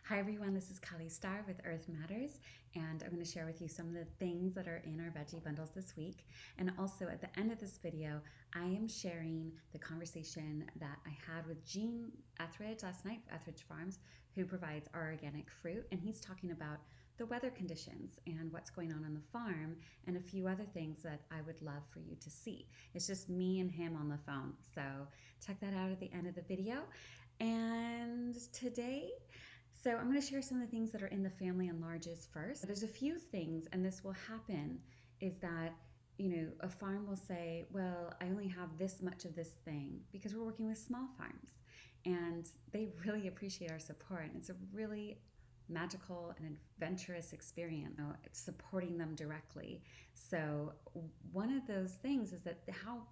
Hi everyone, this is Kali Star with Earth Matterz, and I'm going to share with you some of the things that are in our veggie bundles this week. And also at the end of this video, I am sharing the conversation that I had with Gene Etheridge last night, Etheridge Farms, who provides our organic fruit, and he's talking about the weather conditions and what's going on the farm and a few other things that I would love for you to see. It's just me and him on the phone, so check that out at the end of the video. And today, I'm going to share some of the things that are in the family enlarges first. There's a few things, and this will happen, is that a farm will say, well, I only have this much of this thing, because we're working with small farms and they really appreciate our support. And it's a really magical and adventurous experience, supporting them directly. So one of those things is that how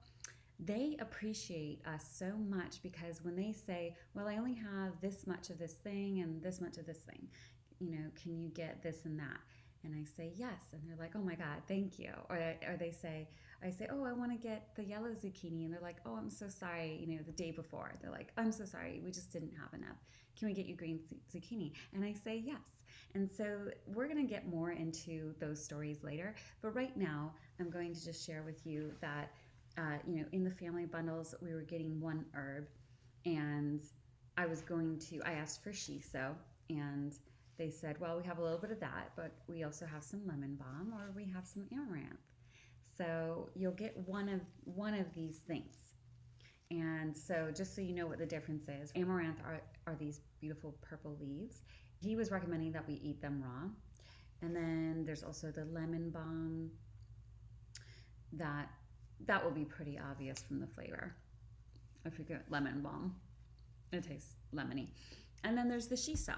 they appreciate us so much, because when they say, well, I only have this much of this thing and this much of this thing, can you get this and that? And I say yes, and they're like, oh my God, thank you. Or I say, oh, I want to get the yellow zucchini, and they're like, oh, I'm so sorry. The day before, they're like, I'm so sorry, we just didn't have enough. Can we get you green zucchini? And I say yes. And so we're going to get more into those stories later, but right now I'm going to just share with you that in the family bundles, we were getting one herb, and I asked for shiso, and they said, well, we have a little bit of that, but we also have some lemon balm, or we have some amaranth. So you'll get one of these things. And so just so you know what the difference is, amaranth are these beautiful purple leaves. He was recommending that we eat them raw. And then there's also the lemon balm that will be pretty obvious from the flavor. I forget, lemon balm. It tastes lemony. And then there's the shiso.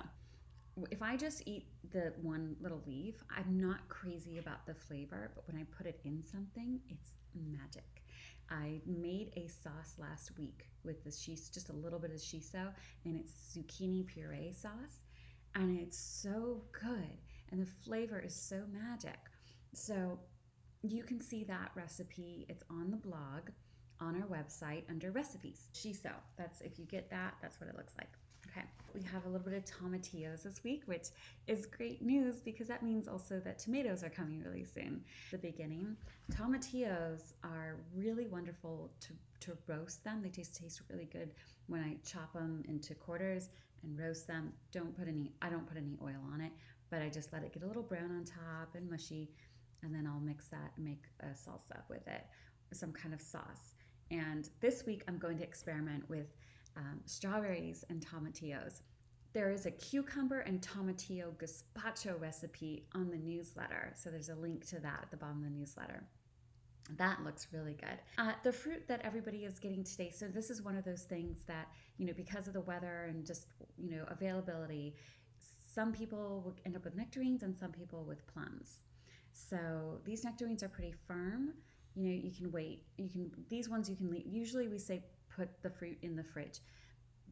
If I just eat the one little leaf, I'm not crazy about the flavor, but when I put it in something, it's magic. I made a sauce last week with the shiso, just a little bit of shiso, and it's zucchini puree sauce, and it's so good, and the flavor is so magic. So you can see that recipe. It's on the blog, on our website under recipes. Shiso, if you get that, that's what it looks like. Okay, we have a little bit of tomatillos this week, which is great news because that means also that tomatoes are coming really soon. The beginning, tomatillos are really wonderful to roast them. They taste really good when I chop them into quarters and roast them. I don't put any oil on it, but I just let it get a little brown on top and mushy, and then I'll mix that and make a salsa with it, some kind of sauce. And this week I'm going to experiment with strawberries and tomatillos. There is a cucumber and tomatillo gazpacho recipe on the newsletter, so there's a link to that at the bottom of the newsletter. That looks really good. The fruit that everybody is getting today, so this is one of those things that, because of the weather and just, availability, some people will end up with nectarines and some people with plums. So these nectarines are pretty firm. You can wait. These ones you can leave. Usually we say put the fruit in the fridge.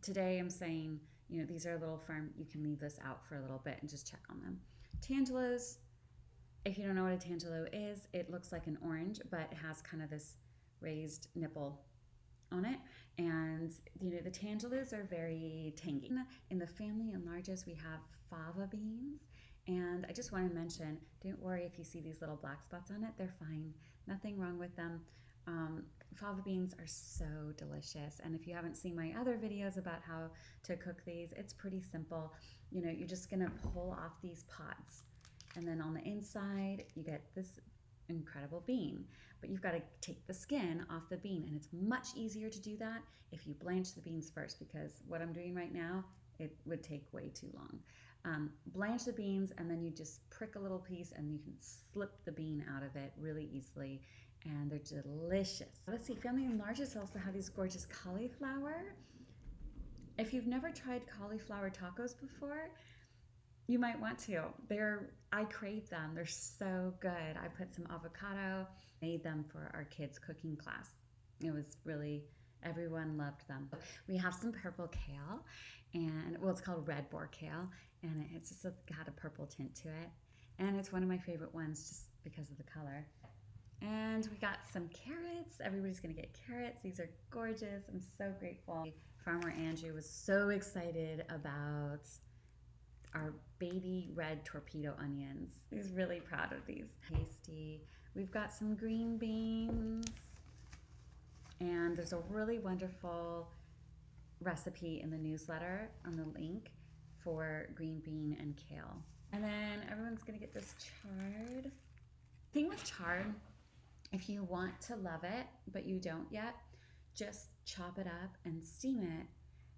Today I'm saying, these are a little firm. You can leave this out for a little bit and just check on them. Tangelos, if you don't know what a tangelo is, it looks like an orange, but it has kind of this raised nipple on it. And, the tangelos are very tangy. In the family enlarges, we have fava beans. And I just want to mention, don't worry if you see these little black spots on it, they're fine. Nothing wrong with them. Fava beans are so delicious. And if you haven't seen my other videos about how to cook these, it's pretty simple. You're just gonna pull off these pods. And then on the inside, you get this incredible bean. But you've got to take the skin off the bean. And it's much easier to do that if you blanch the beans first, because what I'm doing right now, it would take way too long. Blanch the beans, and then you just prick a little piece and you can slip the bean out of it really easily, and they're delicious. Let's see, family enlarges also have these gorgeous cauliflower. If you've never tried cauliflower tacos before, you might want to. I crave them. They're so good. I put some avocado, made them for our kids' cooking class. It was really, everyone loved them. We have some purple kale, and it's called red boar kale, and it's just got a purple tint to it. And it's one of my favorite ones just because of the color. And we got some carrots. Everybody's gonna get carrots. These are gorgeous. I'm so grateful. Farmer Andrew was so excited about our baby red torpedo onions. He's really proud of these. Tasty. We've got some green beans. And there's a really wonderful recipe in the newsletter on the link for green bean and kale. And then everyone's gonna get this chard. Thing with chard, if you want to love it, but you don't yet, just chop it up and steam it,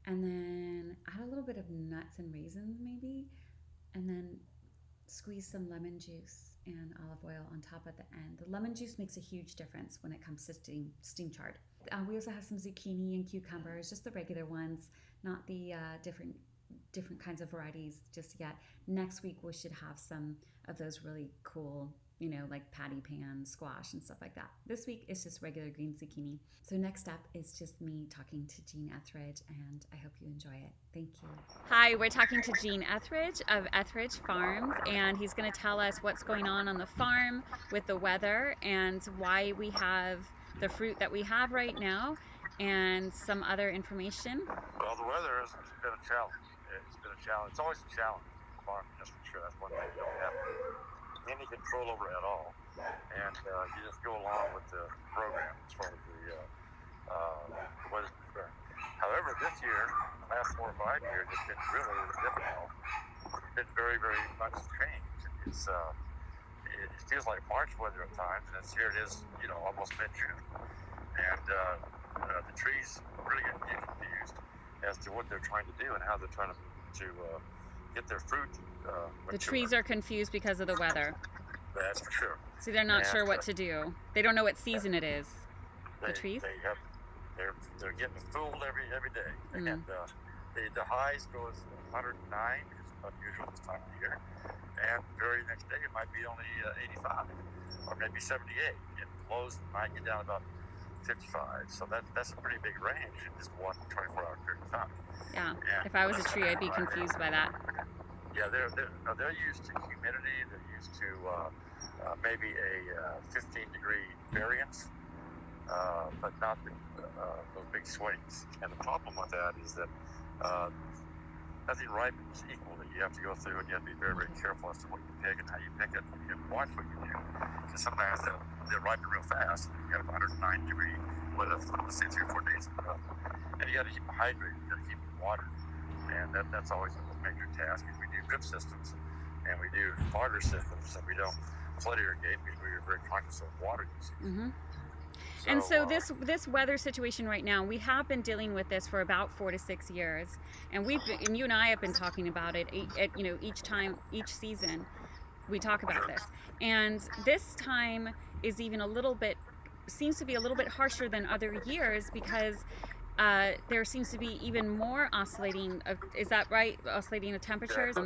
and then add a little bit of nuts and raisins maybe, and then squeeze some lemon juice and olive oil on top at the end. The lemon juice makes a huge difference when it comes to steam chard. We also have some zucchini and cucumbers, just the regular ones, not the different kinds of varieties just yet. Next week we should have some of those really cool, like patty pan squash and stuff like that. This week is just regular green zucchini. So next up is just me talking to Gene Etheridge, and I hope you enjoy it. Thank you. Hi, we're talking to Gene Etheridge of Etheridge Farms, and he's going to tell us what's going on the farm with the weather and why we have the fruit that we have right now and some other information. Well, the weather has been a challenge. It's been a challenge. It's always a challenge for farming, that's for sure. That's one thing you don't have any control over at all, and you just go along with the program as far as the weather's concerned. However, this year, the last 4 or 5 years, it's been really, really difficult. It's been very, very much changed. It feels like March weather at times, and here it is, almost mid-June. And the trees really get confused as to what they're trying to do and how they're trying to get their fruit. The trees are confused because of the weather. That's for sure. See, they're not sure what to do. They don't know what season it is. The trees? They're getting fooled every day. Mm. And the highs go as 109, which is unusual this time of year. And the very next day it might be only 85 or maybe 78. And lows might get down about 55. So that's a pretty big range in just one 24-hour period of time. Yeah. If I was a tree, I'd be confused by that. Yeah, they're used to humidity. They're used to maybe a 15-degree variance, but not those big swings. And the problem with that is that nothing ripens equally. You have to go through and you have to be very, very careful as to what you pick and how you pick it. And you have to watch what you do. Because sometimes they'll ripen real fast. You have 109-degree weather for, let's say, 3 or 4 days in a row. And you got to keep them hydrated. You got to keep them watered. And that's always a major task. We do drip systems and we do fogger systems, and we don't flood irrigate because we're very conscious of water usage. Mm-hmm. And so this weather situation right now, we have been dealing with this for about 4 to 6 years, and you and I have been talking about it. Each season, we talk about this, and this time is even seems to be a little bit harsher than other years because. There seems to be even more oscillating of, is that right? Oscillating of temperatures,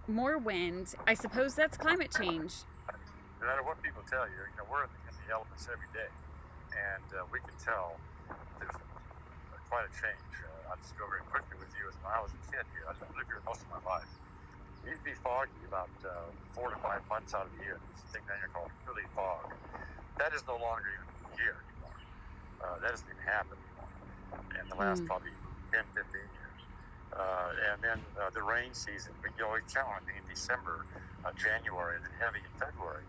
more wind. I suppose that's climate change. No matter what people tell you, we're in the elements every day, and we can tell there's quite a change. I'll just go very quickly with you. As when I was a kid here, I lived here most of my life. It used to be foggy about 4 to 5 months out of the year. This thing down here called Philly fog. That is no longer even here anymore. That doesn't even happen in the last probably 10, 15 years. And then the rain season, we can always count on being December, January, and then heavy in February.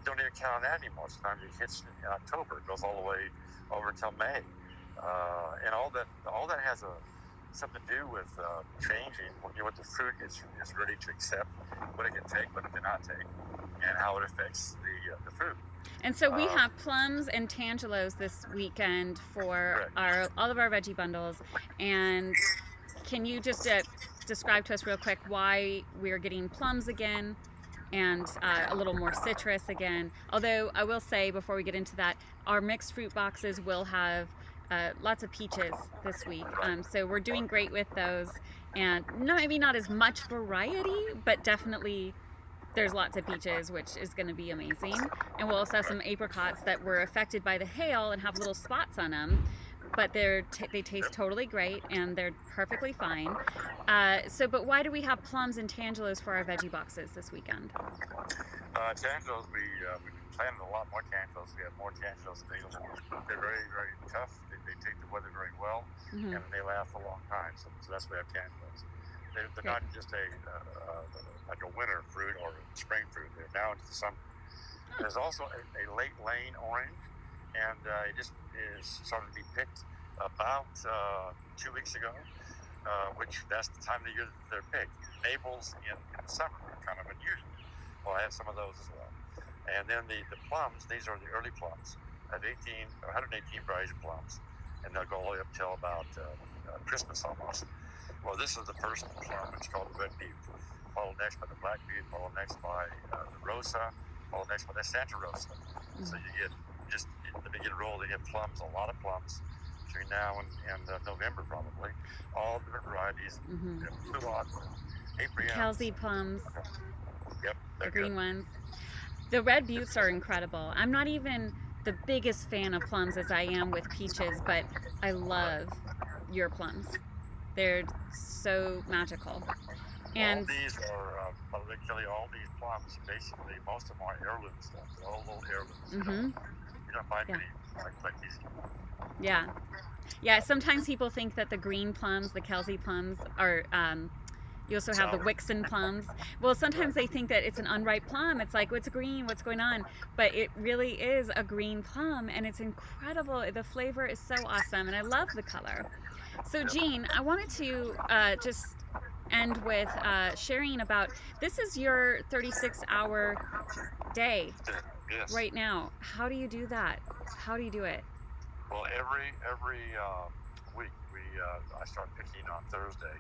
Don't even count on that anymore. Sometimes it hits in October. It goes all the way over until May. And all that has something to do with changing what the fruit is ready to accept, what it can take, what it cannot take, and how it affects the fruit. And so we have plums and tangelos this weekend for all of our veggie bundles. And can you just describe to us real quick why we're getting plums again and a little more citrus again? Although I will say before we get into that, our mixed fruit boxes will have lots of peaches this week. So we're doing great with those. And maybe not as much variety, but definitely there's lots of peaches, which is going to be amazing. And we'll also have some apricots that were affected by the hail and have little spots on them, but they taste totally great and they're perfectly fine. But why do we have plums and tangelos for our veggie boxes this weekend? Tangelos, we planted a lot more tangelos. We have more tangelos available. They're very, very tough. They take the weather very well, and they last a long time. So that's why we have tangelos. They're Great. not just like a winter fruit or spring fruit. They're now into the summer. There's also a late lane orange, and it just is starting to be picked about 2 weeks ago, which that's the time of the year that they're picked. Maples in the summer are kind of unusual. Well, I have some of those as well. And then the plums, these are the early plums. I have 118 varieties of plums, and they'll go all the way up till about Christmas almost. Well, this is the first plum. It's called the red butte. Followed next by the black butte. Followed next by the rosa. Followed next by the Santa Rosa. Mm-hmm. So you get just in the beginning roll. They get plums, a lot of plums between now and November probably. All different varieties. Mm-hmm. Kelsey plums. Yep, the green good. ones. The red buttes are incredible. I'm not even the biggest fan of plums as I am with peaches, but I love your plums. They're so magical. And all these are, Kelly, all these plums, basically, most of them are heirloom stuff. They're all little heirlooms. Mm-hmm. You don't find many like these. Yeah. Yeah, sometimes people think that the green plums, the Kelsey plums, are, you also have the Wixon plums. Well, sometimes they think that it's an unripe plum. It's like, what's green? What's going on? But it really is a green plum, and it's incredible. The flavor is so awesome, and I love the color. So, Gene, I wanted to just end with sharing about, this is your 36-hour day right now. How do you do that? How do you do it? Well, every week I start picking on Thursday,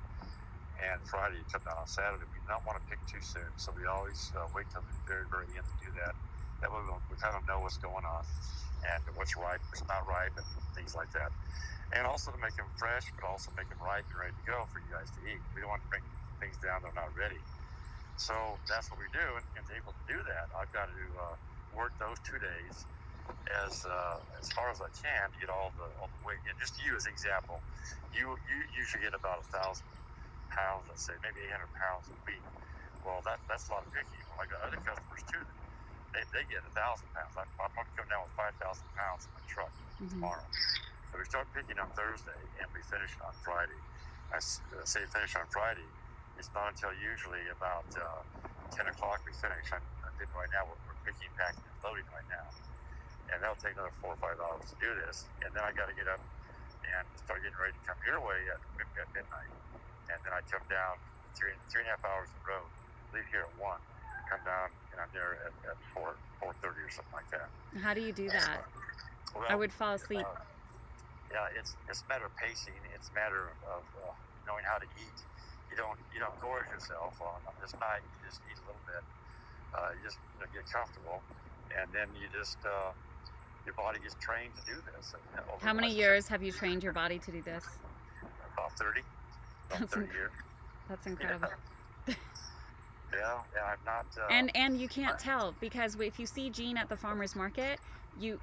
and Friday you come down on Saturday. We do not want to pick too soon, so we always wait till the very, very end to do that. That way we kind of know what's going on and what's ripe, what's not ripe, and things like that. And also to make them fresh, but also make them ripe and ready to go for you guys to eat. We don't want to bring things down that are not ready. So that's what we do, and to be able to do that, I've got to work those 2 days as far as I can to get all the weight. And just you as an example, you usually get about 1,000 pounds, let's say, maybe 800 pounds a week. Well, that's a lot of picking. Well, I got other customers too. They get 1,000 pounds. I'm going to come down with 5,000 pounds in my truck tomorrow. So we start picking on Thursday and we finish on Friday. I say finish on Friday. It's not until usually about 10 o'clock we finish. I'm doing right now. We're picking, packing, and loading right now. And that'll take another 4 or 5 hours to do this. And then I got to get up and start getting ready to come your way at midnight. And then I come down 3.5 hours on the road, leave here at 1, come down, and I'm there at 4:30 or something like that. How do you do that? Well, I would fall asleep. Yeah, it's a matter of pacing. It's a matter of knowing how to eat. You don't gorge yourself on this night. You just eat a little bit. You just get comfortable, and then you just your body gets trained to do this. How many years have you trained your body to do this? About 30. About 30 years. That's incredible. Yeah, I'm not. And you can't tell, because if you see Gene at the farmer's market, you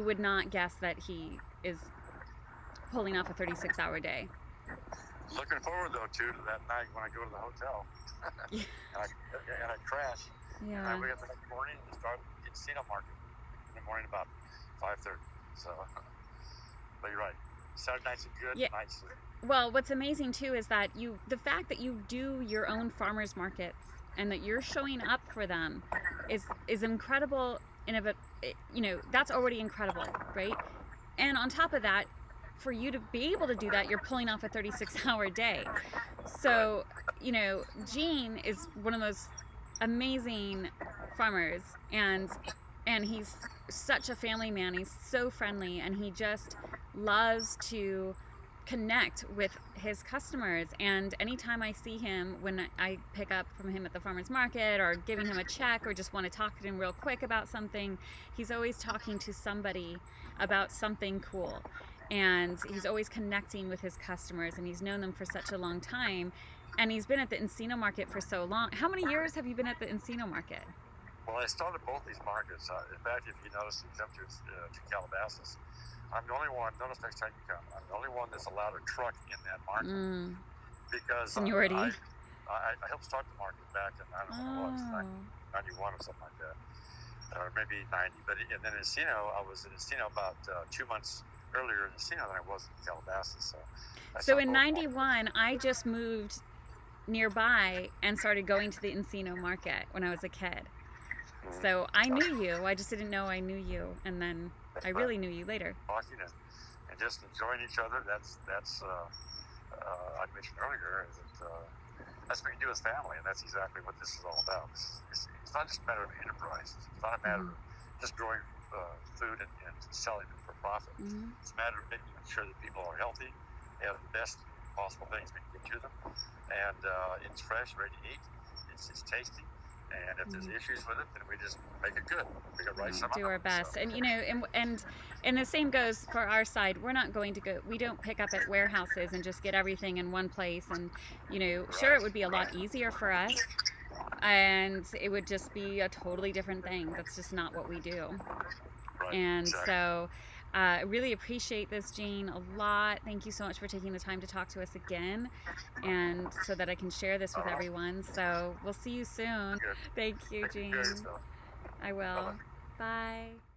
would not guess that he is pulling off a 36-hour day. Looking forward though to that night when I go to the hotel and I crash. Yeah. And I wake up the next morning and start at the casino market in the morning about 5:30. So, but you're right. Saturday nights are good. Yeah. Nights are... Well, what's amazing too is that the fact that you do your own farmers markets and that you're showing up for them is incredible. That's already incredible, right? And on top of that, for you to be able to do that, you're pulling off a 36-hour day. So, Gene is one of those amazing farmers, and he's such a family man. He's so friendly, and he just loves to connect with his customers. And anytime I see him, when I pick up from him at the farmer's market or giving him a check or just want to talk to him real quick about something, he's always talking to somebody about something cool. And he's always connecting with his customers, and he's known them for such a long time. And he's been at the Encino market for so long. How many years have you been at the Encino market? Well, I started both these markets. In fact, if you notice, you come to Calabasas, I'm the only one. Notice next time you come, I'm the only one that's allowed a truck in that market because seniority. I helped start the market back in, I don't know what it was, 91 or something like that, or maybe 90. But and then Encino, I was in Encino about 2 months earlier in Encino than I was in Calabasas. So in 91, I just moved nearby and started going to the Encino market when I was a kid. So I knew you. I just didn't know I knew you, and then I really knew you later. Talking and just enjoying each other. That's I mentioned earlier that that's what you do as family, and that's exactly what this is all about. It's not just a matter of enterprise. It's not a matter of just growing food and selling it for profit. It's a matter of making sure that people are healthy, they have the best possible things we can get to them, and it's fresh, ready to eat. It's tasty. And if there's issues with it, then we just make it good. We can write some do our best. So. And, you know, and the same goes for our side. We're not going to go, we don't pick up at warehouses and just get everything in one place. And, you know, sure, it would be a lot easier for us. And it would just be a totally different thing. That's just not what we do. Right, and exactly. So I really appreciate this, Gene, a lot. Thank you so much for taking the time to talk to us again, and so that I can share this with everyone. So we'll see you soon. Good. Thank you, Gene. I will. Bye-bye. Bye.